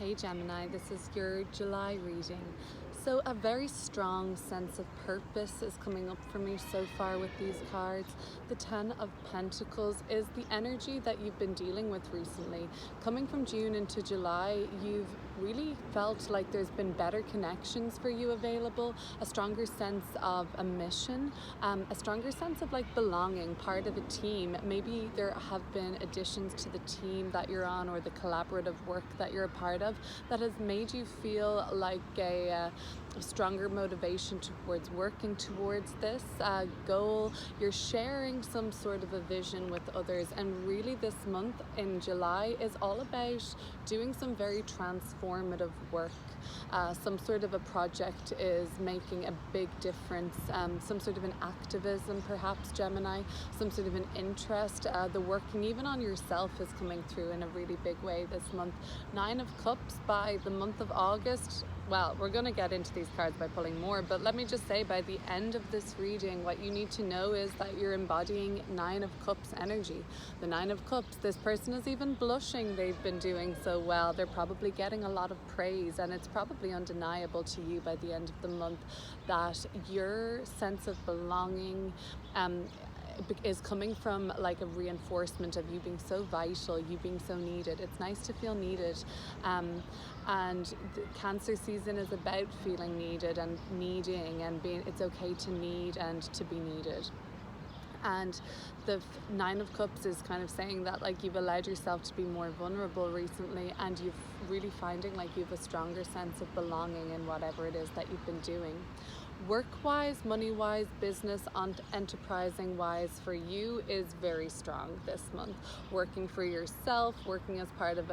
Hey Gemini, this is your July reading. So a very strong sense of purpose is coming up for me so far with these cards. The Ten of Pentacles is the energy that you've been dealing with recently. Coming from June into July, you've really felt like there's been better connections for you available, a stronger sense of a mission, a stronger sense of like belonging, part of a team. Maybe there have been additions to the team that you're on or the collaborative work that you're a part of that has made you feel like a stronger motivation towards working towards this goal. You're sharing some sort of a vision with others, and really this month in July is all about doing some very transformative work. Some sort of a project is making a big difference, some sort of an activism perhaps, Gemini, some sort of an interest. The working even on yourself is coming through in a really big way this month. Nine of Cups by the month of August. Well, we're going to get into these cards by pulling more, but let me just say by the end of this reading, what you need to know is that you're embodying Nine of Cups energy. The Nine of Cups, this person is even blushing. They've been doing so well. They're probably getting a lot of praise, and it's probably undeniable to you by the end of the month that your sense of belonging is coming from like a reinforcement of you being so vital, you being so needed. It's nice to feel needed. And the Cancer season is about feeling needed and needing and being, it's okay to need and to be needed. And the Nine of Cups is kind of saying that like you've allowed yourself to be more vulnerable recently, and you've really finding like you have a stronger sense of belonging in whatever it is that you've been doing. Work-wise, money-wise, business and enterprising-wise for you is very strong this month. Working for yourself, working as part of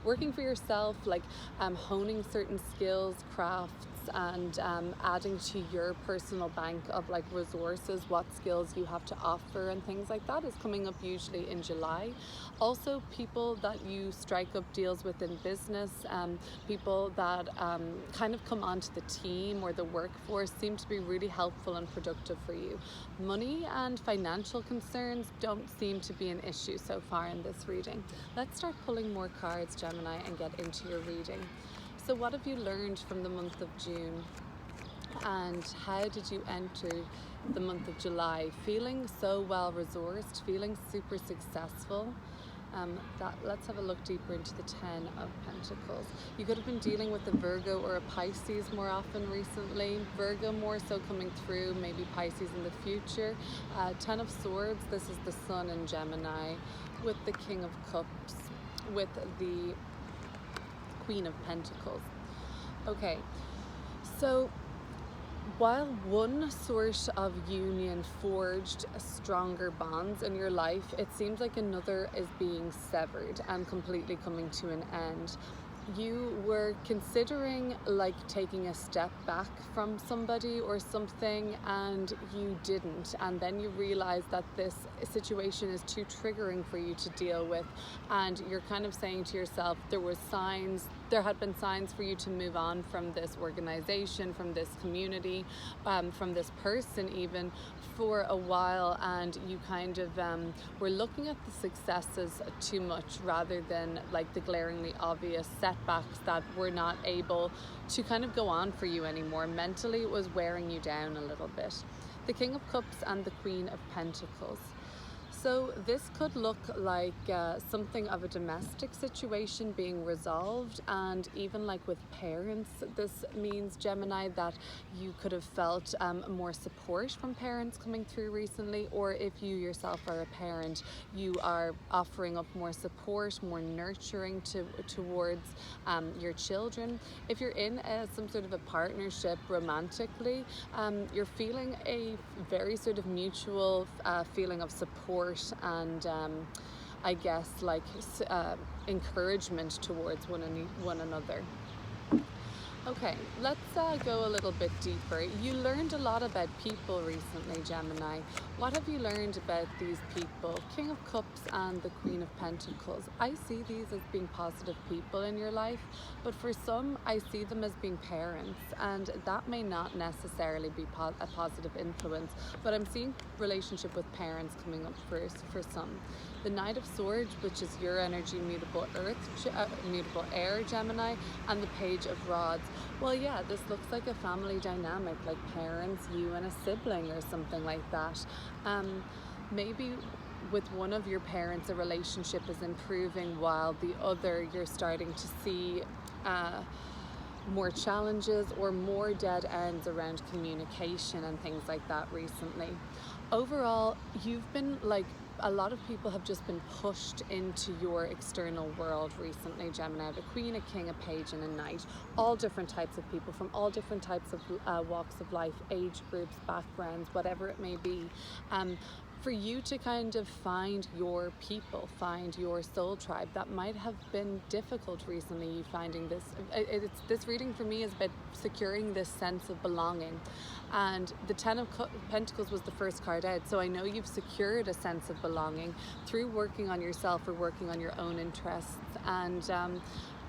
working for yourself, like honing certain skills, crafts, and adding to your personal bank of like resources, what skills you have to offer and things like that is coming up usually in July. Also, people that you strike up deals with in business, people that kind of come onto the team or the workforce seem to be really helpful and productive for you. Money and financial concerns don't seem to be an issue so far in this reading. Let's start pulling more cards, Gemini, and get into your reading. So what have you learned from the month of June? And how did you enter the month of July? Feeling so well resourced, feeling super successful. Let's have a look deeper into the Ten of Pentacles. You could have been dealing with a Virgo or a Pisces more often recently. Virgo more so coming through, maybe Pisces in the future. Ten of Swords, this is the Sun in Gemini, with the King of Cups, with the Queen of Pentacles. Okay, so while one sort of union forged stronger bonds in your life, it seems like another is being severed and completely coming to an end. You were considering like taking a step back from somebody or something, and you didn't, and then you realize that this situation is too triggering for you to deal with, and you're kind of saying to yourself there had been signs for you to move on from this organization, from this community, from this person even for a while, and you kind of were looking at the successes too much rather than like the glaringly obvious setbacks that were not able to kind of go on for you anymore. Mentally it was wearing you down a little bit. The King of Cups and the Queen of Pentacles. So this could look like something of a domestic situation being resolved, and even like with parents, this means, Gemini, that you could have felt more support from parents coming through recently, or if you yourself are a parent, you are offering up more support, more nurturing towards your children. If you're in some sort of a partnership romantically, you're feeling a very sort of mutual feeling of support and I guess like encouragement towards one another. Okay, let's go a little bit deeper. You learned a lot about people recently, Gemini. What have you learned about these people? King of Cups and the Queen of Pentacles. I see these as being positive people in your life, but for some, I see them as being parents, and that may not necessarily be a positive influence, but I'm seeing relationship with parents coming up first for some. The Knight of Swords, which is your energy, mutable earth, mutable air, Gemini, and the Page of Rods. Well, yeah, this looks like a family dynamic, like parents, you and a sibling or something like that. Maybe with one of your parents, a relationship is improving, while the other, you're starting to see more challenges or more dead ends around communication and things like that recently. Overall, you've been like, a lot of people have just been pushed into your external world recently, Gemini. A queen, a king, a page, and a knight. All different types of people from all different types of walks of life, age groups, backgrounds, whatever it may be. For you to kind of find your people, find your soul tribe. That might have been difficult recently, you finding this. This reading for me is about securing this sense of belonging. And the Ten of Pentacles was the first card out. So I know you've secured a sense of belonging through working on yourself or working on your own interests, and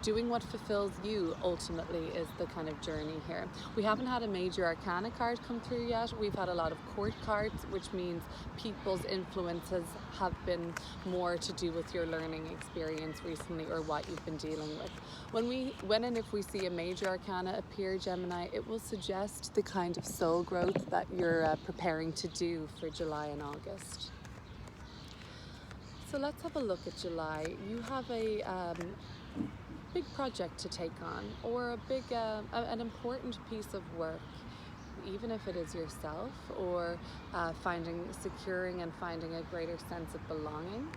doing what fulfills you ultimately is the kind of journey here. We haven't had a major arcana card come through yet. We've had a lot of court cards, which means people's influences have been more to do with your learning experience recently or what you've been dealing with. When and if we see a major arcana appear, Gemini, it will suggest the kind of soul growth that you're preparing to do for July and August. So let's have a look at July. You have a big project to take on, or a big an important piece of work, even if it is yourself, or securing and finding a greater sense of belonging.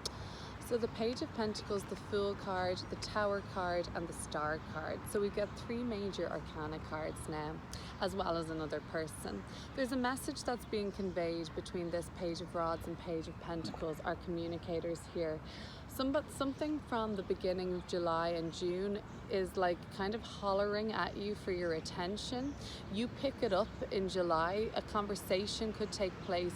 So the Page of Pentacles, the Fool card, the Tower card, and the Star card. So we get 3 major arcana cards now, as well as another person. There's a message that's being conveyed between this Page of Rods and Page of Pentacles, our communicators here. Something from the beginning of July and June is like kind of hollering at you for your attention. You pick it up in July. A conversation could take place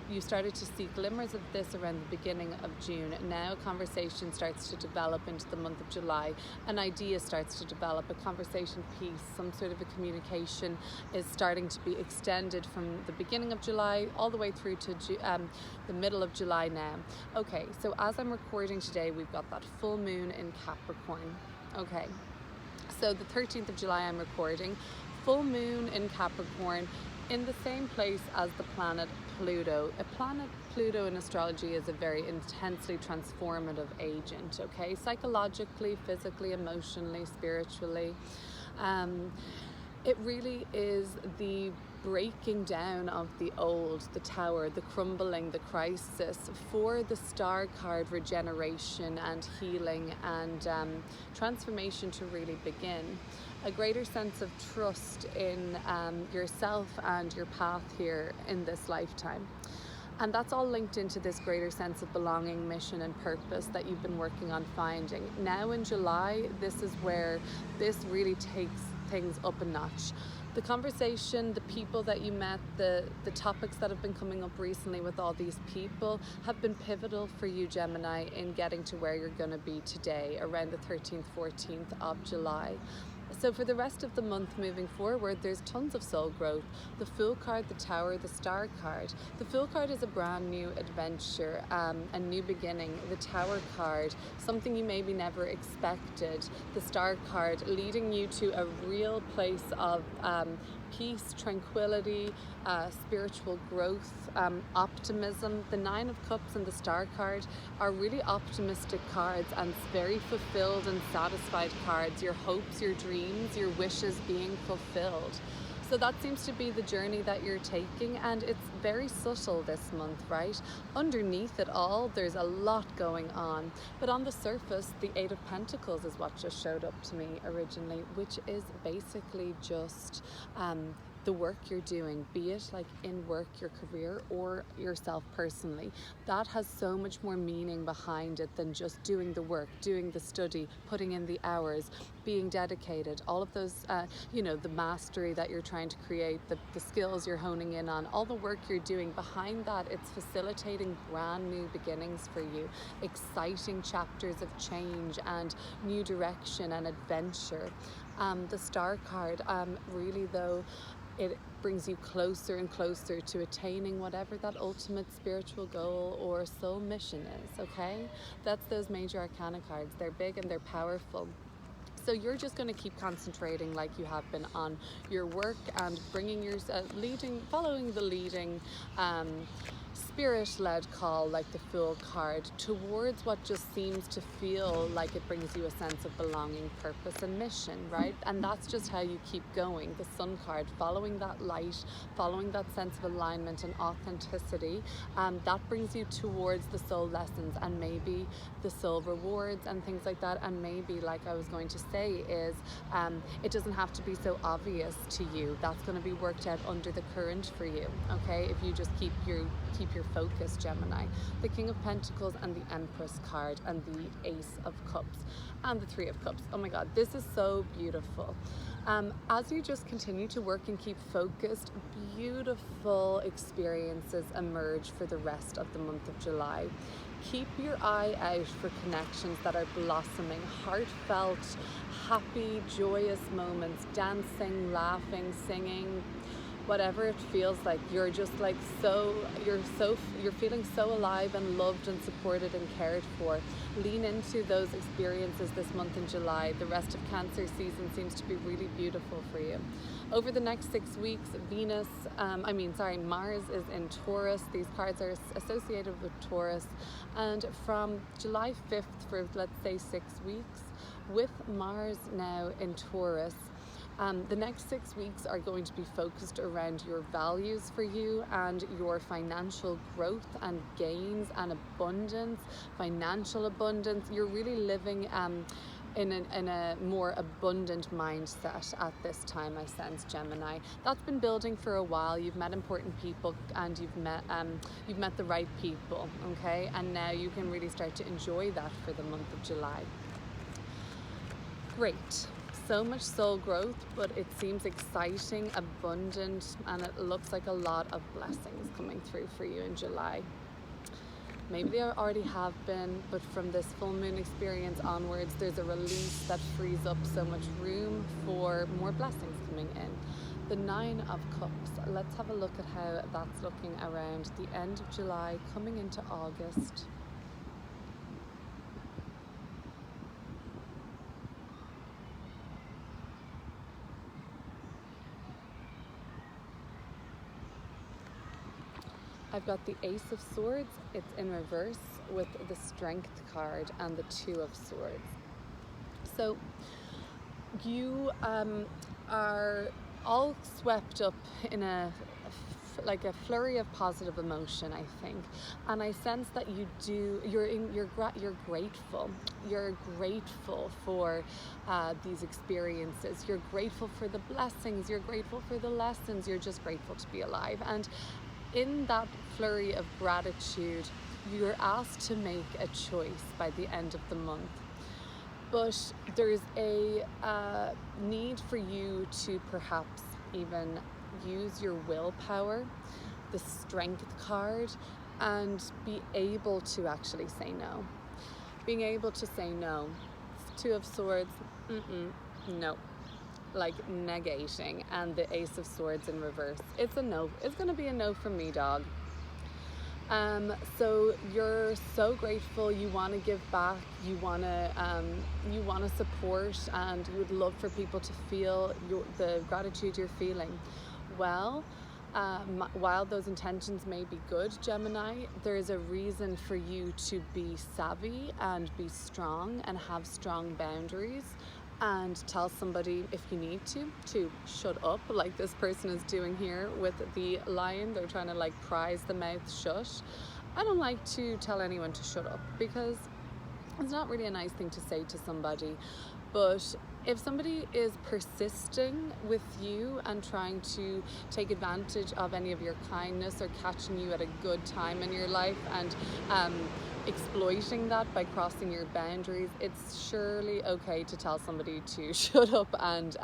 you started to see glimmers of this around the beginning of June. Now a conversation starts to develop into the month of July. An idea starts to develop, a conversation piece, some sort of a communication is starting to be extended from the beginning of July all the way through to the middle of July now. Okay, so as I'm recording today, we've got that full moon in Capricorn. Okay, so the 13th of July I'm recording, full moon in Capricorn, in the same place as the planet Pluto. A planet Pluto in astrology is a very intensely transformative agent, okay? Psychologically, physically, emotionally, spiritually. It really is the breaking down of the old, the tower, the crumbling, the crisis. For the Star card, regeneration and healing and transformation to really begin. A greater sense of trust in yourself and your path here in this lifetime. And that's all linked into this greater sense of belonging, mission and purpose that you've been working on finding. Now in July, this is where this really takes things up a notch. The conversation, the people that you met, the topics that have been coming up recently with all these people have been pivotal for you, Gemini, in getting to where you're going to be today, around the 13th, 14th of July. So for the rest of the month moving forward, there's tons of soul growth. The Fool card, the Tower, the Star card. The Fool card is a brand new adventure, a new beginning. The Tower card, something you maybe never expected. The Star card, leading you to a real place of peace, tranquility, spiritual growth, optimism. The Nine of Cups and the Star card are really optimistic cards and very fulfilled and satisfied cards. Your hopes, your dreams, your wishes being fulfilled. So that seems to be the journey that you're taking, and it's very subtle this month, right? Underneath it all, there's a lot going on. But on the surface, the Eight of Pentacles is what just showed up to me originally, which is basically just the work you're doing, be it like in work, your career, or yourself personally, that has so much more meaning behind it than just doing the work, doing the study, putting in the hours, being dedicated, all of those, the mastery that you're trying to create, the skills you're honing in on, all the work you're doing. Behind that, it's facilitating brand new beginnings for you, exciting chapters of change and new direction and adventure. The Star card, really though, it brings you closer and closer to attaining whatever that ultimate spiritual goal or soul mission is, okay? That's those major arcana cards. They're big and they're powerful. So you're just going to keep concentrating like you have been on your work and bringing your following the leading spirit-led call, like the Fool card, towards what just seems to feel like it brings you a sense of belonging, purpose and mission, right? And that's just how you keep going. The Sun card, following that light, following that sense of alignment and authenticity, that brings you towards the soul lessons and maybe the soul rewards and things like that. And maybe, like I was going to say, is it doesn't have to be so obvious to you. That's going to be worked out under the current for you, okay? If you just keep your focus, Gemini. The King of Pentacles and the Empress card and the Ace of Cups and the Three of Cups. Oh my God, this is so beautiful. As you just continue to work and keep focused, beautiful experiences emerge for the rest of the month of July. Keep your eye out for connections that are blossoming, heartfelt, happy, joyous moments, dancing, laughing, singing, whatever it feels like. You're just like you're feeling so alive and loved and supported and cared for. Lean into those experiences this month in July. The rest of Cancer season seems to be really beautiful for you. Over the next 6 weeks, Mars is in Taurus. These cards are associated with Taurus. And from July 5th for, let's say, 6 weeks, with Mars now in Taurus, the next 6 weeks are going to be focused around your values for you and your financial growth and gains and abundance, financial abundance. You're really living in a more abundant mindset at this time, I sense, Gemini. That's been building for a while. You've met important people and you've met the right people, okay? And now you can really start to enjoy that for the month of July. Great. So much soul growth, but it seems exciting, abundant, and it looks like a lot of blessings coming through for you in July. Maybe they already have been, but from this full moon experience onwards, there's a release that frees up so much room for more blessings coming in. The Nine of Cups. Let's have a look at how that's looking around the end of July, coming into August. I've got the Ace of Swords. It's in reverse with the Strength card and the Two of Swords. So you are all swept up in a flurry of positive emotion, I think, and I sense that you're grateful. You're grateful for these experiences. You're grateful for the blessings. You're grateful for the lessons. You're just grateful to be alive. And in that flurry of gratitude, you're asked to make a choice by the end of the month. But there's a need for you to perhaps even use your willpower, the Strength card, and be able to actually say no. Being able to say no. Two of Swords, no. Like negating, and the Ace of Swords in reverse. It's a no. It's going to be a no from me, dog. So you're so grateful. You want to give back. You want to support, and you would love for people to feel the gratitude you're feeling. Well, while those intentions may be good, Gemini, there is a reason for you to be savvy and be strong and have strong boundaries. And tell somebody, if you need to shut up, like this person is doing here with the lion. They're trying to prise the mouth shut. I don't like to tell anyone to shut up, because It's not really a nice thing to say to somebody, but if somebody is persisting with you and trying to take advantage of any of your kindness, or catching you at a good time in your life and exploiting that by crossing your boundaries, it's surely okay to tell somebody to shut up and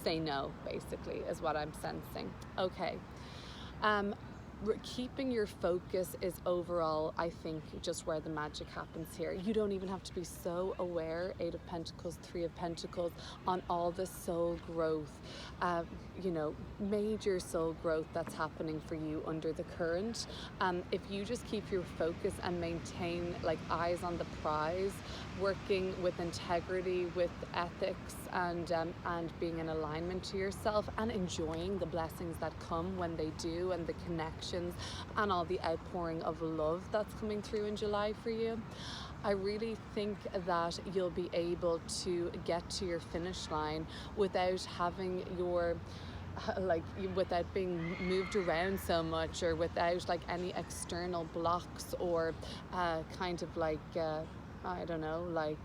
say no, basically, is what I'm sensing. Okay. Keeping your focus is overall, I think, just where the magic happens here. You don't even have to be so aware, 8 of Pentacles, 3 of Pentacles, on all the soul growth, major soul growth that's happening for you under the current. If you just keep your focus and maintain like eyes on the prize, working with integrity, with ethics, and being in alignment to yourself, and enjoying the blessings that come when they do, and the connections and all the outpouring of love that's coming through in July for you, I really think that you'll be able to get to your finish line without having your without being moved around so much, or without like any external blocks, or I don't know,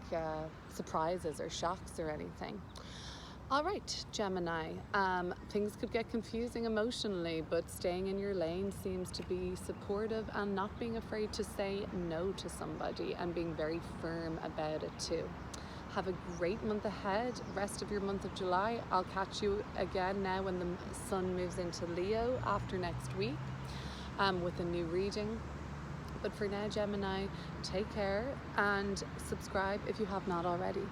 surprises or shocks or anything. All right, Gemini, things could get confusing emotionally, but staying in your lane seems to be supportive, and not being afraid to say no to somebody, and being very firm about it too. Have a great month ahead, rest of your month of July. I'll catch you again now when the sun moves into Leo after next week with a new reading. But for now, Gemini, take care and subscribe if you have not already.